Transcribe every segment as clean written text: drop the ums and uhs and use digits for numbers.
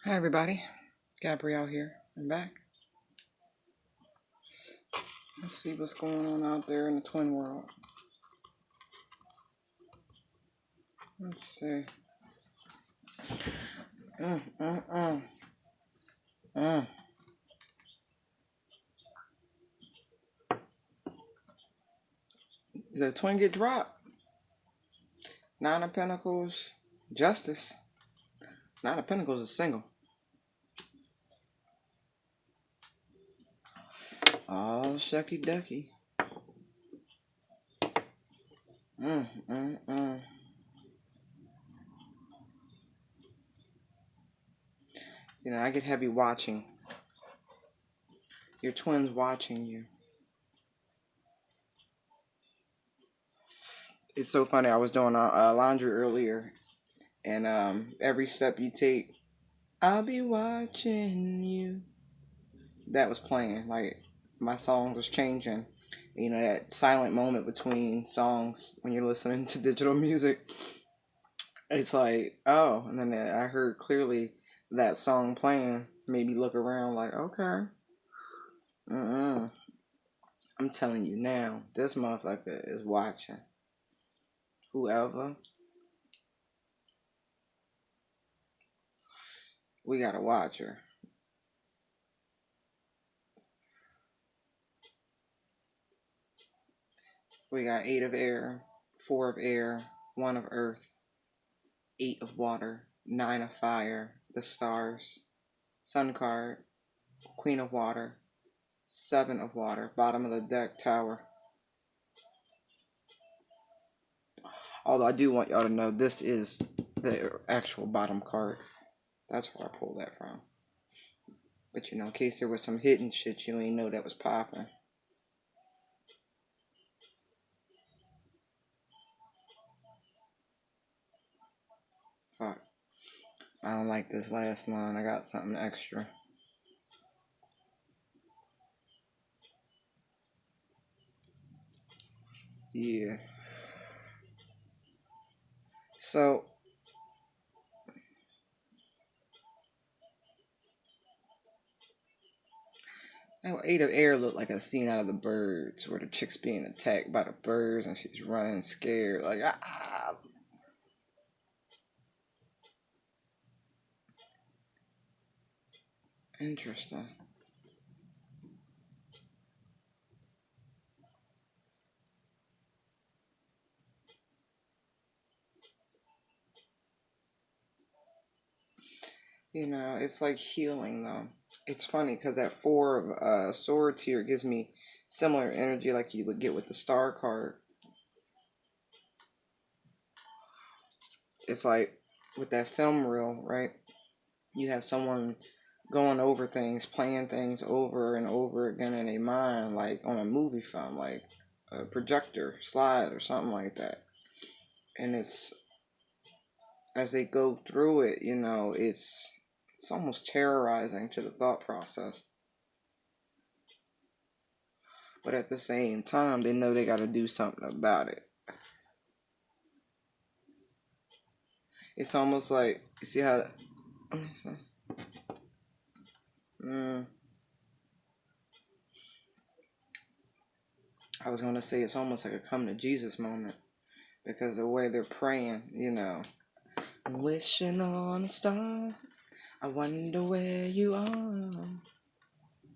Hi everybody, Gabrielle here. I'm back. Let's see what's going on out there in the twin world. Let's see. Mm, mm, mm, mm. Did the twin get dropped? Nine of Pentacles, Justice. Nine of Pentacles is single. Oh, shucky ducky. Mm, mm, mm. You know, I get heavy watching. Your twin's watching you. It's so funny. I was doing laundry earlier, and every step you take, I'll be watching you. That was playing. Like my songs was changing. You know, that silent moment between songs when you're listening to digital music. It's like, oh, and then I heard clearly that song playing. Made me look around like, okay. Mm-mm. I'm telling you now, this motherfucker is watching. Whoever, we gotta watch her. We got 8 of air, 4 of air, 1 of earth, 8 of water, 9 of fire, the stars, sun card, Queen of water, 7 of water, bottom of the deck, tower. Although I do want y'all to know this is the actual bottom card. That's where I pulled that from. But you know, in case there was some hidden shit you ain't know that was popping. Fuck. I don't like this last line. I got something extra. Yeah. So, 8 of air looked like a scene out of the birds where the chick's being attacked by the birds and she's running scared. Like, ah. Interesting. You know, it's like healing though. It's funny because that 4 of swords here gives me similar energy like you would get with the star card. It's like with that film reel, right? You have someone going over things, playing things over and over again in their mind, like on a movie film, like a projector slide or something like that. And it's as they go through it, you know, it's almost terrorizing to the thought process. But at the same time, they know they got to do something about it. It's almost like, you see how, let me see. Mm, I was going to say it's almost like a come to Jesus moment because the way they're praying, you know, wishing on a star, I wonder where you are.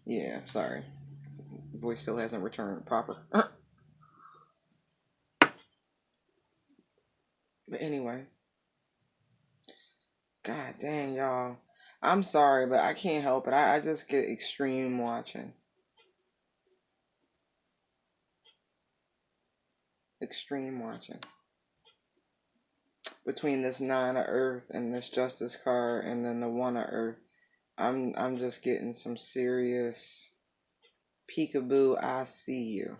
Yeah, sorry. Voice still hasn't returned proper. But anyway, god dang, y'all. I'm sorry, but I can't help it. I just get extreme watching. Extreme watching. Between this 9 of earth and this justice card and then the 1 of earth, I'm just getting some serious peekaboo, I see you.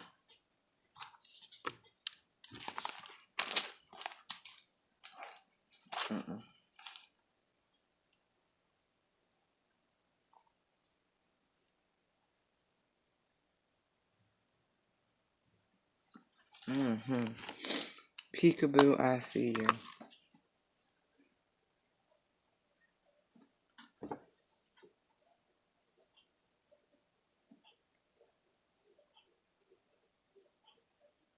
Mm-mm. Mm-hmm. Peekaboo, I see you.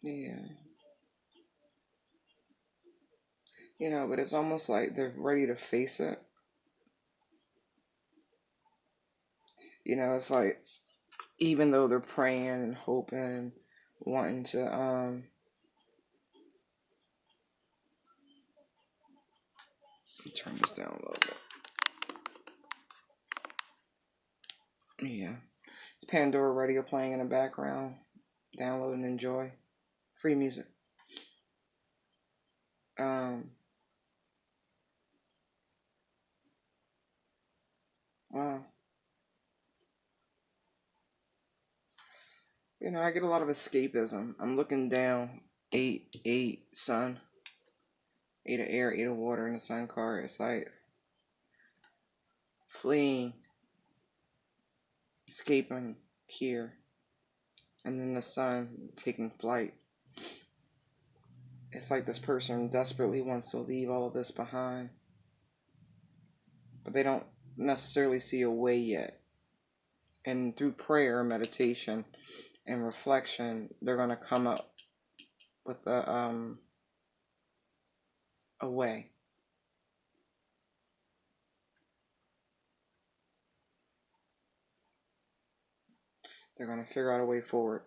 Yeah. But it's almost like they're ready to face it. It's like even though they're praying and hoping, wanting to turn this down a little bit. Yeah. It's Pandora Radio playing in the background. Download and enjoy. Free music. Um wow. I get a lot of escapism. I'm looking down. 8, sun. 8 of air, 8 of water in the sun card. It's like fleeing, escaping here. And then the sun taking flight. It's like this person desperately wants to leave all of this behind, but they don't necessarily see a way yet. And through prayer, meditation, and reflection, they're going to come up with a way. They're going to figure out a way forward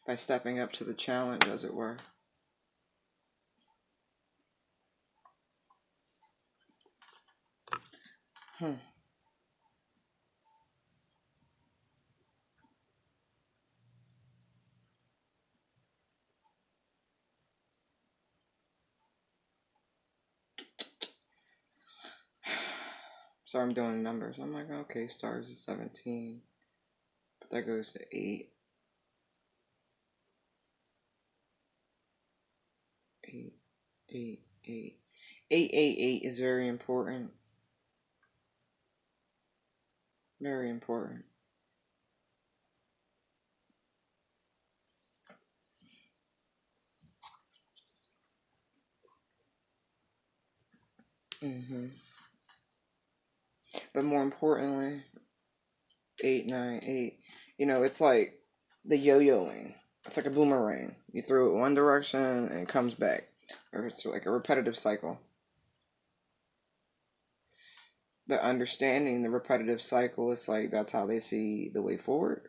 by stepping up to the challenge, as it were. So I'm doing numbers. I'm like, okay, stars is 17, but that goes to 8. 8, 8, 8. 888 is very important. Very important. But more importantly, 898. It's like the yo-yoing. It's like a boomerang. You throw it one direction and it comes back, or it's like a repetitive cycle. But understanding the repetitive cycle, it's like that's how they see the way forward.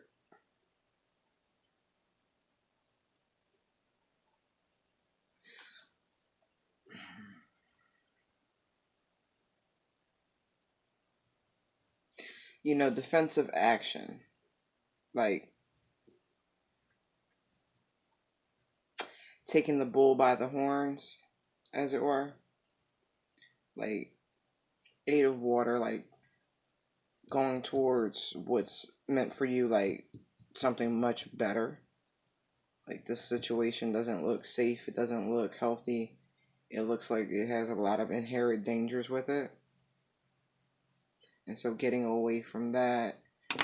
Defensive action, like taking the bull by the horns, as it were. Like 8 of water, like going towards what's meant for you, like something much better. Like this situation doesn't look safe, it doesn't look healthy. It looks like it has a lot of inherent dangers with it. And so getting away from that,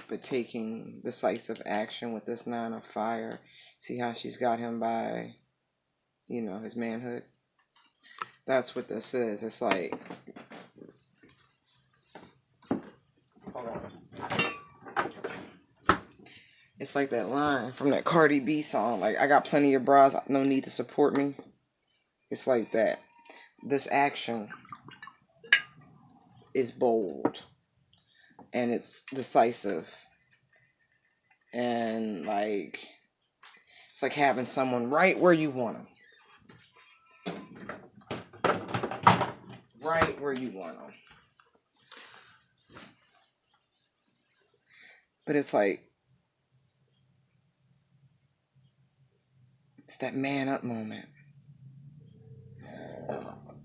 but taking decisive action with this 9 of fire. See how she's got him by, his manhood? That's what this is. It's like, hold on. It's like that line from that Cardi B song, like, I got plenty of bras, no need to support me. It's like that. This action is bold and it's decisive, and like it's like having someone right where you want them, right where you want them. But it's like it's that man up moment.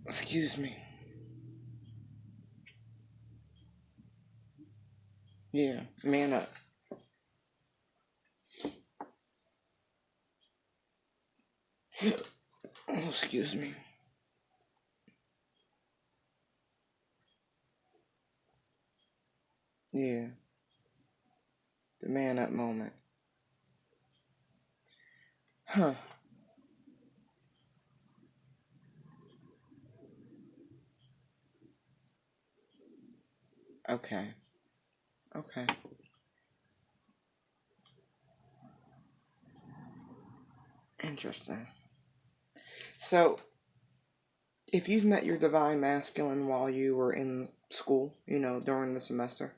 Excuse me. Yeah, man up. Oh, excuse me. Yeah, the man up moment. Huh. Okay. Okay. Interesting. So, if you've met your divine masculine while you were in school, during the semester,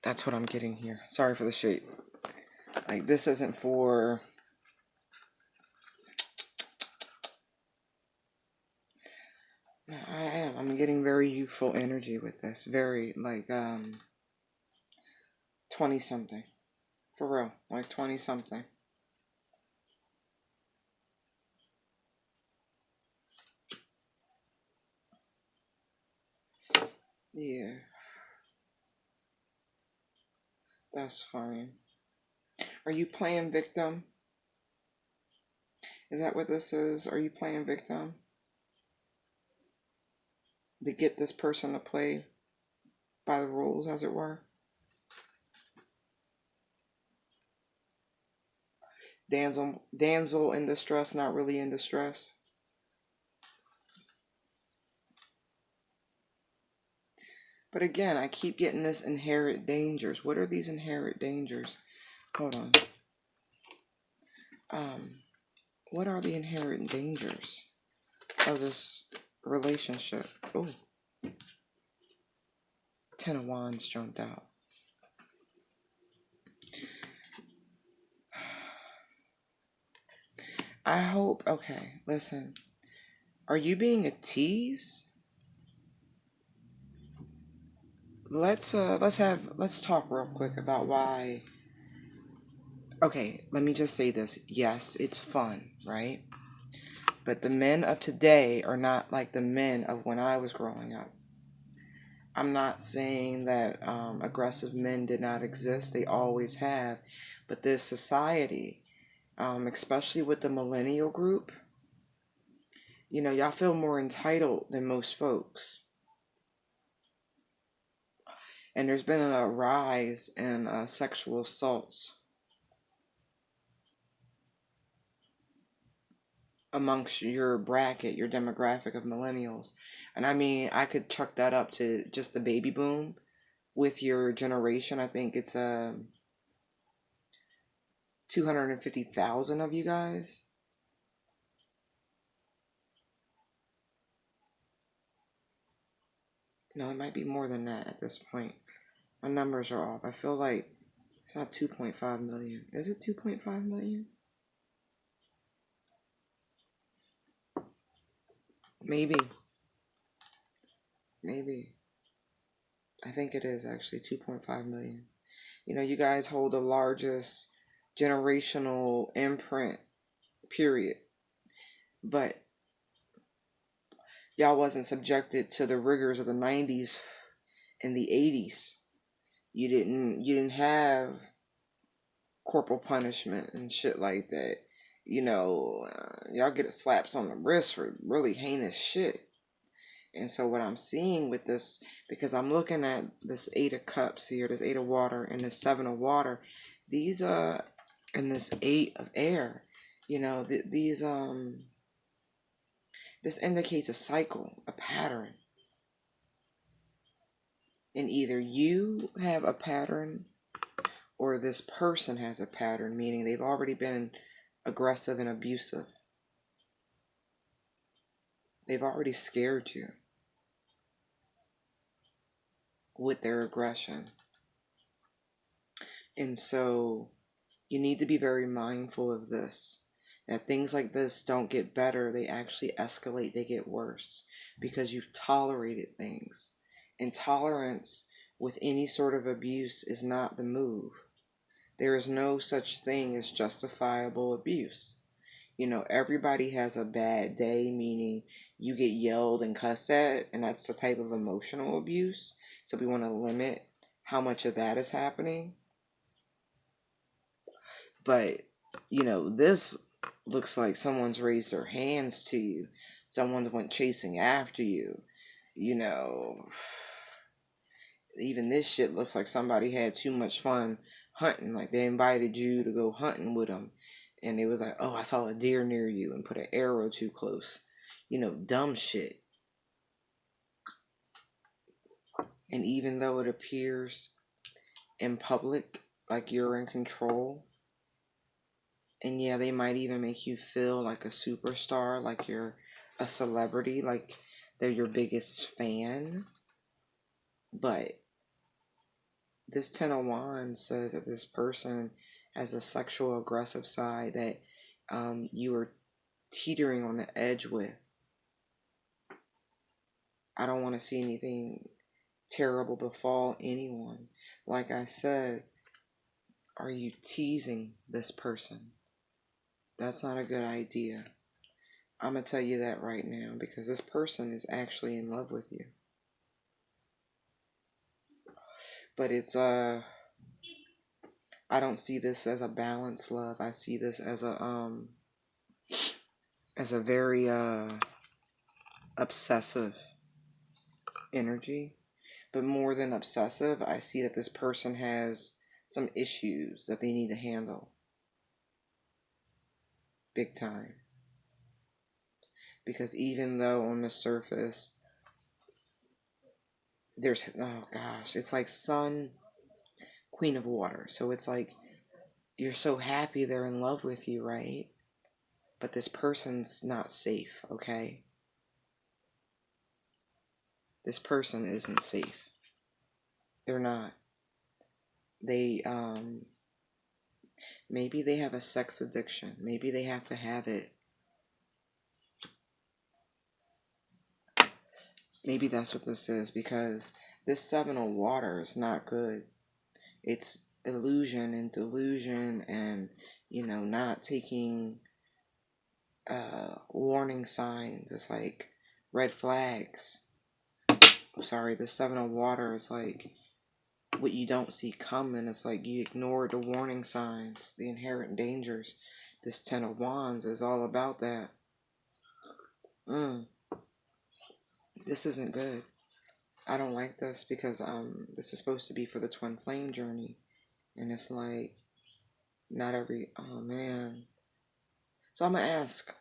that's what I'm getting here. Sorry for the shape. Like, this isn't for. I am. I'm getting very youthful energy with this. Very, like, 20 something. For real. Like, 20 something. Yeah, that's fine. Are you playing victim? Is that what this is? Are you playing victim? To get this person to play by the rules, as it were? Damsel in distress, not really in distress. But again, I keep getting this inherent dangers. What are these inherent dangers? Hold on. Um, what are the inherent dangers of this relationship? Oh, Ten of Wands jumped out. I hope. Okay, listen. Are you being a tease? Let's talk real quick about why. Okay, let me just say this. Yes, it's fun, right? But the men of today are not like the men of when I was growing up. I'm not saying that aggressive men did not exist, they always have. But this society, especially with the millennial group, y'all feel more entitled than most folks. And there's been a rise in sexual assaults amongst your bracket, your demographic of millennials. And I mean, I could chuck that up to just the baby boom with your generation. I think it's 250,000 of you guys. No, it might be more than that at this point. My numbers are off. I feel like it's not 2.5 million. Is it 2.5 million? Maybe. Maybe. I think it is actually 2.5 million. You guys hold the largest generational imprint, period. But y'all wasn't subjected to the rigors of the 90s and the 80s. You didn't have corporal punishment and shit like that. Y'all get slaps on the wrist for really heinous shit. And so what I'm seeing with this, because I'm looking at this 8 of cups here, this 8 of water and this 7 of water, these and this 8 of air, these this indicates a cycle, a pattern. And either you have a pattern or this person has a pattern, meaning they've already been aggressive and abusive. They've already scared you with their aggression. And so you need to be very mindful of this. That things like this don't get better, they actually escalate, they get worse because you've tolerated things. Intolerance with any sort of abuse is not the move. There is no such thing as justifiable abuse. Everybody has a bad day, meaning you get yelled and cussed at, and that's the type of emotional abuse. So we want to limit how much of that is happening. But, this looks like someone's raised their hands to you. Someone's went chasing after you. Even this shit looks like somebody had too much fun hunting. Like they invited you to go hunting with them. And it was like, oh, I saw a deer near you and put an arrow too close. Dumb shit. And even though it appears in public like you're in control, and yeah, they might even make you feel like a superstar, like you're a celebrity, like they're your biggest fan. But this Ten of Wands says that this person has a sexual aggressive side that you are teetering on the edge with. I don't want to see anything terrible befall anyone. Like I said, are you teasing this person? That's not a good idea. I'm going to tell you that right now because this person is actually in love with you. But it's I don't see this as a balanced love. I see this as a very obsessive energy. But more than obsessive, I see that this person has some issues that they need to handle. Big time. Because even though on the surface there's, oh gosh, it's like Sun, Queen of Water. So it's like you're so happy they're in love with you, right? But this person's not safe, okay? This person isn't safe. They're not. They maybe they have a sex addiction. Maybe they have to have it. Maybe that's what this is, because this Seven of Water is not good. It's illusion and delusion and, not taking warning signs. It's like red flags. Sorry, the Seven of Water is like what you don't see coming. It's like you ignore the warning signs, the inherent dangers. This Ten of Wands is all about that. This isn't good. I don't like this because this is supposed to be for the twin flame journey, and it's like not every, oh man. So I'm gonna ask,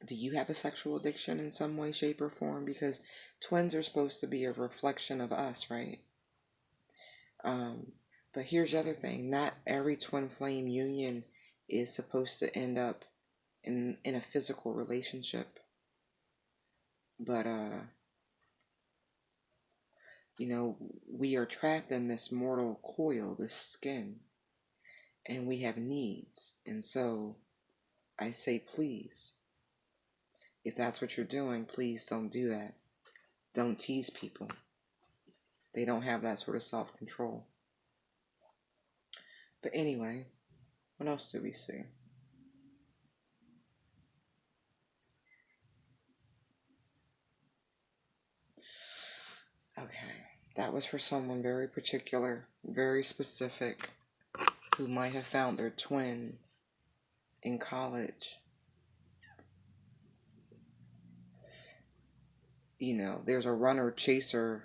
do you have a sexual addiction in some way, shape, or form? Because twins are supposed to be a reflection of us, right? But here's the other thing: not every twin flame union is supposed to end up in a physical relationship. But we are trapped in this mortal coil, this skin, and we have needs. And so I say, please, if that's what you're doing, please don't do that. Don't tease people. They don't have that sort of self-control. But anyway, what else do we see? Okay, that was for someone very particular, very specific, who might have found their twin in college. There's a runner-chaser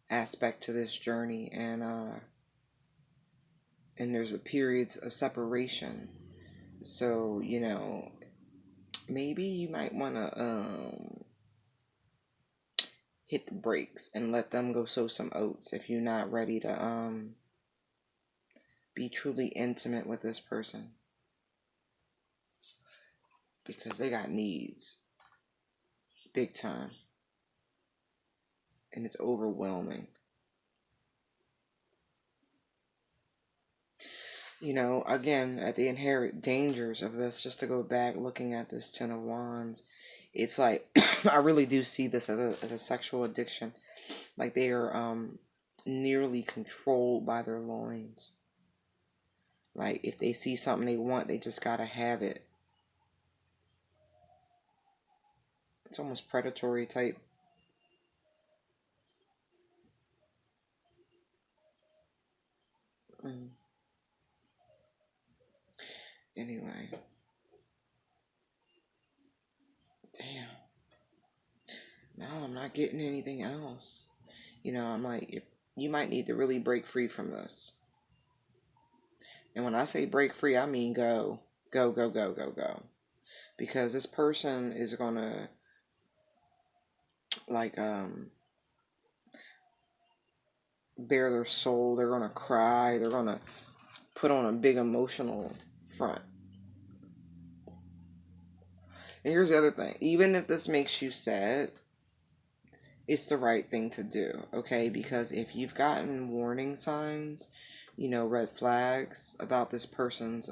aspect to this journey, and there's a periods of separation. So, maybe you might want to hit the brakes and let them go sow some oats if you're not ready to be truly intimate with this person, because they got needs big time, and it's overwhelming. Again, at the inherent dangers of this, just to go back looking at this Ten of Wands, it's like I really do see this as a sexual addiction. Like they are nearly controlled by their loins. Like if they see something they want, they just gotta have it. It's almost predatory type. Mm. Anyway, damn. Now I'm not getting anything else. I'm like, you might need to really break free from this. And when I say break free, I mean go. Go, go, go, go, go. Because this person is gonna, like, bare their soul. They're gonna cry. They're gonna put on a big emotional front. And here's the other thing. Even if this makes you sad, it's the right thing to do, okay? Because if you've gotten warning signs, red flags about this person's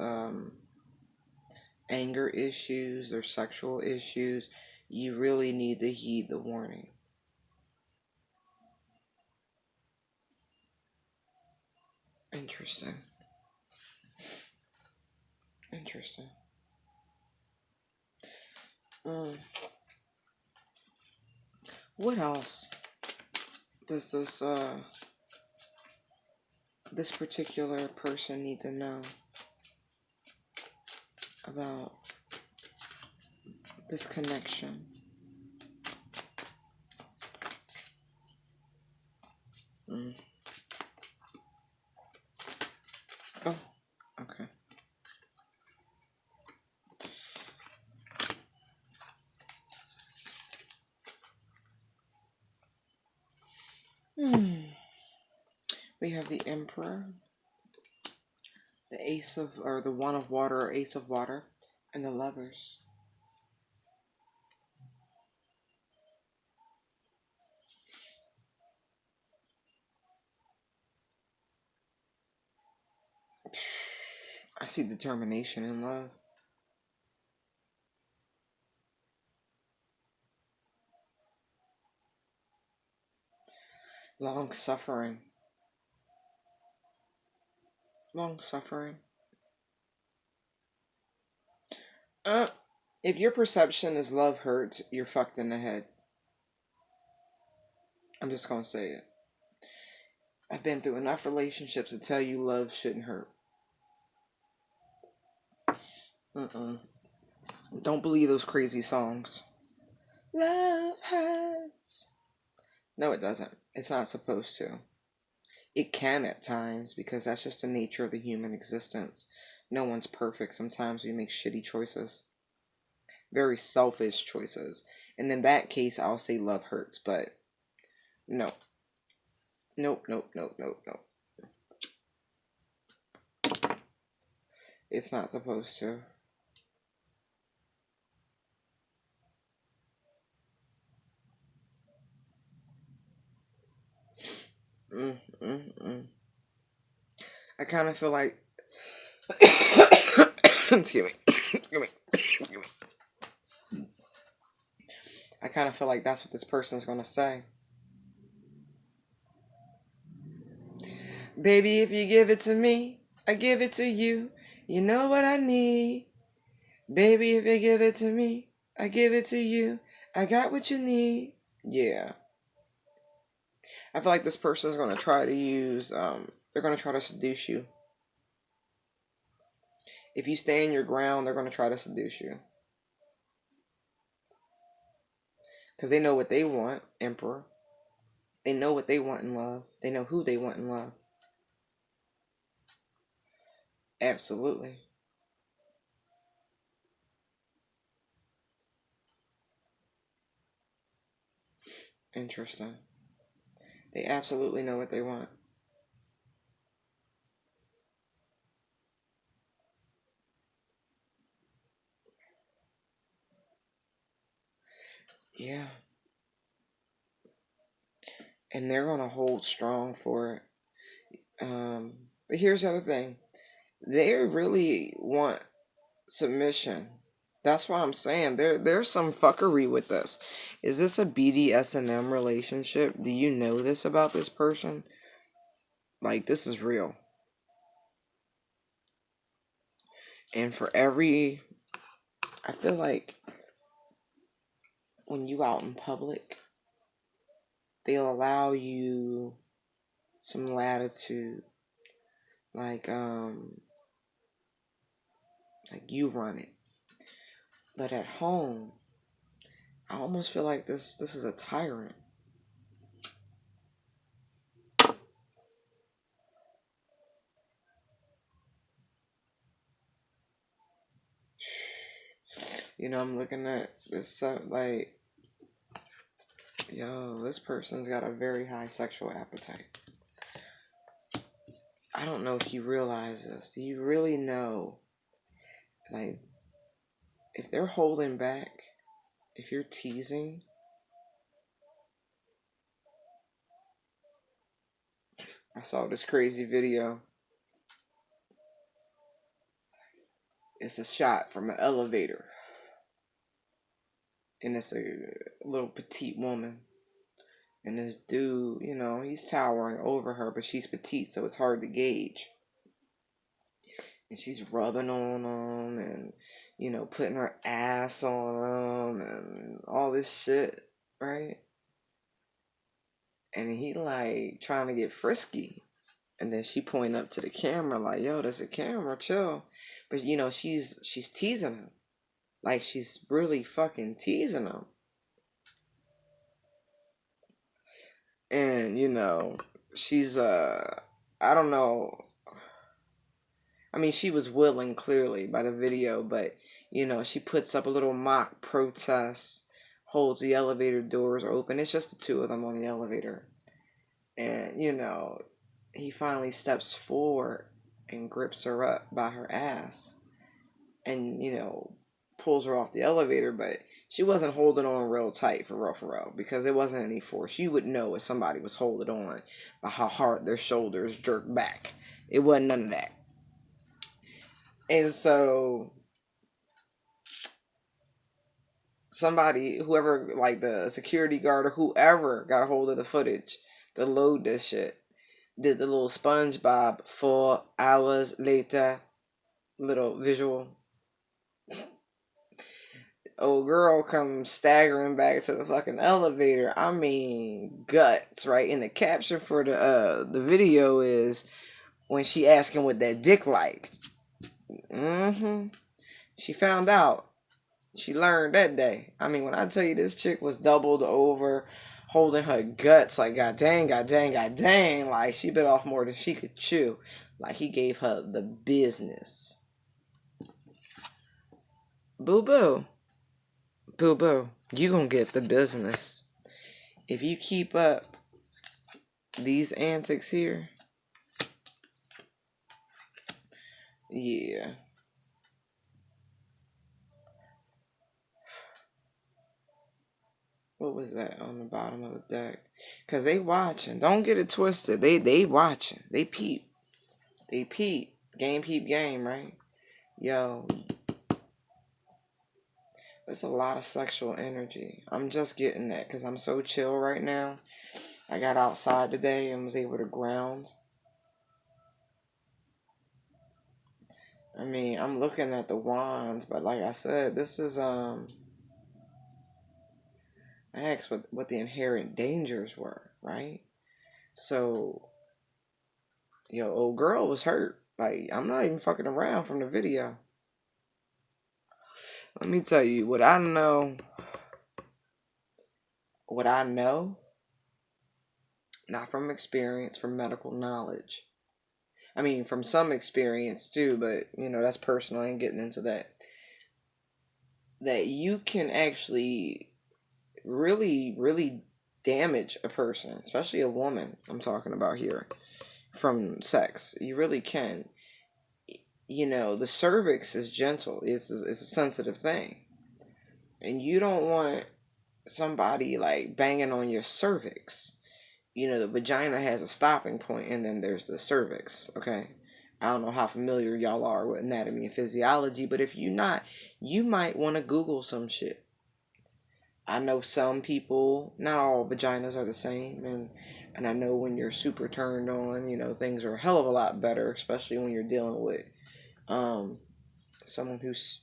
anger issues or sexual issues, you really need to heed the warning. Interesting. Interesting. Mm. What else does this particular person need to know about this connection? Mm. Oh, okay. Hmm. We have the Emperor, the Ace of, or the One of Water, or Ace of Water, and the Lovers. I see determination in love. Long suffering. Long suffering. Uh, if your perception is love hurts, you're fucked in the head. I'm just gonna say it. I've been through enough relationships to tell you love shouldn't hurt. Mm-mm. Don't believe those crazy songs. Love hurts. No, it doesn't. It's not supposed to. It can at times because that's just the nature of the human existence. No one's perfect. Sometimes we make shitty choices, very selfish choices. And in that case, I'll say love hurts, but no. Nope, nope, nope, nope, nope. It's not supposed to. Mm, mm, mm. I kind of feel like. Excuse me. Excuse me. Excuse me. I kind of feel like that's what this person's going to say. Baby, if you give it to me, I give it to you. You know what I need. Baby, if you give it to me, I give it to you. I got what you need. Yeah. I feel like this person is going to try to use, they're going to try to seduce you. If you stay in your ground, they're going to try to seduce you. Because they know what they want, Emperor. They know what they want in love. They know who they want in love. Absolutely. Interesting. They absolutely know what they want. Yeah. And they're going to hold strong for it. But here's the other thing. They really want submission. That's why I'm saying there's some fuckery with this. Is this a BDSM relationship? Do you know this about this person? Like, this is real. And for every, I feel like when you out in public, they'll allow you some latitude. Like, like you run it. But at home, I almost feel like this is a tyrant. I'm looking at this like, yo, this person's got a very high sexual appetite. I don't know if you realize this. Do you really know, like, if they're holding back, if you're teasing, I saw this crazy video. It's a shot from an elevator, and it's a little petite woman. And this dude, you know, he's towering over her, but she's petite, so it's hard to gauge. And she's rubbing on him and, you know, putting her ass on him and all this shit, right? And he like trying to get frisky. And then she pointing up to the camera like, yo, there's a camera, chill. But you know, she's teasing him. Like she's really fucking teasing him. And, you know, she's I don't know. I mean, she was willing clearly by the video, but you know, she puts up a little mock protest, holds the elevator doors open. It's just the two of them on the elevator. And, you know, he finally steps forward and grips her up by her ass and, you know, pulls her off the elevator, but she wasn't holding on real tight for real, because it wasn't any force. You would know if somebody was holding on by how hard their shoulders jerked back. It wasn't none of that. And so somebody, whoever, like the security guard or whoever got a hold of the footage to load this shit, did the little SpongeBob 4 hours later little visual. Old girl comes staggering back to the fucking elevator. I mean, guts, right? And the caption for the video is when she asked him what that dick like. She found out. She learned that day. I mean, when I tell you this chick was doubled over, holding her guts like god dang, like she bit off more than she could chew. Like he gave her the business. Boo boo. Boo boo. You gonna get the business. If you keep up these antics here, yeah. What was that on the bottom of the deck? Cause they watching. Don't get it twisted. They watching. They peep. They peep. Game peep game, right? Yo, there's a lot of sexual energy. I'm just getting that because I'm so chill right now. I got outside today and was able to ground. I mean, I'm looking at the wands, but like I said, this is I asked what the inherent dangers were, right? So, yo, old girl was hurt. Like, I'm not even fucking around from the video. Let me tell you what I know. What I know, not from experience, from medical knowledge. I mean, from some experience too, but you know, that's personal. I ain't getting into that. That you can actually really damage a person, especially a woman. I'm talking about here from sex. You really can. You know, the cervix is gentle. It's a sensitive thing, and you don't want somebody like banging on your cervix. You know, the vagina has a stopping point, and then there's the cervix. Okay. I don't know how familiar y'all are with anatomy and physiology, but if you're not, you might want to Google some shit. I know some people, not all vaginas are the same, and I know when you're super turned on, you know, things are a hell of a lot better, especially when you're dealing with someone who's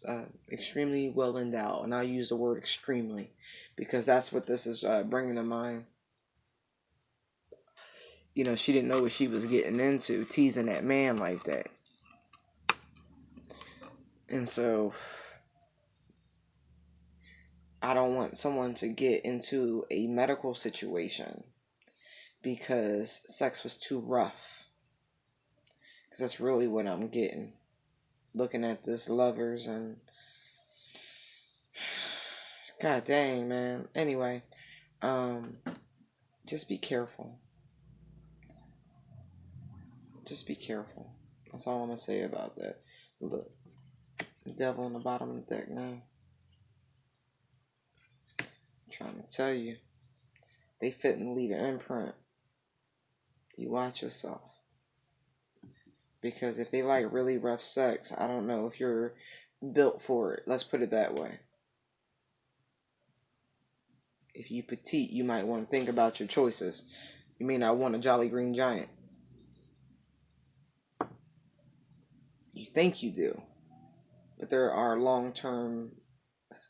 extremely well endowed, and I'll use the word extremely because that's what this is bringing to mind. You know, she didn't know what she was getting into, teasing that man like that. And so, I don't want someone to get into a medical situation because sex was too rough. Because that's really what I'm getting. Looking at this lovers and... God dang, man. Anyway, just be careful. Just be careful. That's all I'm gonna say about that. Look, the devil on the bottom of the deck now. I'm trying to tell you, they fit and leave an imprint. You watch yourself. Because if they like really rough sex, I don't know if you're built for it. Let's put it that way. If you petite, you might want to think about your choices. You may not want a Jolly Green Giant. You think you do, but there are long-term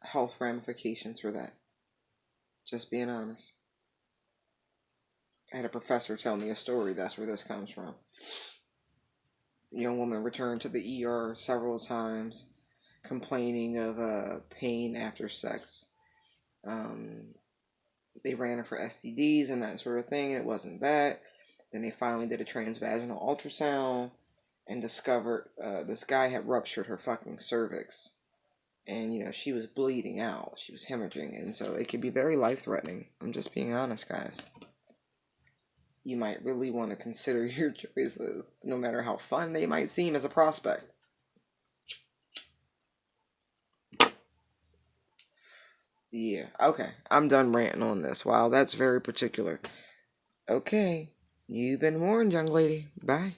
health ramifications for that. Just being honest. I had a professor tell me a story. That's where this comes from. A young woman returned to the ER several times, complaining of pain after sex. They ran her for STDs and that sort of thing. It wasn't that. Then they finally did a transvaginal ultrasound and discovered this guy had ruptured her fucking cervix. And, you know, she was bleeding out. She was hemorrhaging. And so it could be very life-threatening. I'm just being honest, guys. You might really want to consider your choices, no matter how fun they might seem as a prospect. Yeah, okay. I'm done ranting on this. Wow, that's very particular. Okay. You've been warned, young lady. Bye.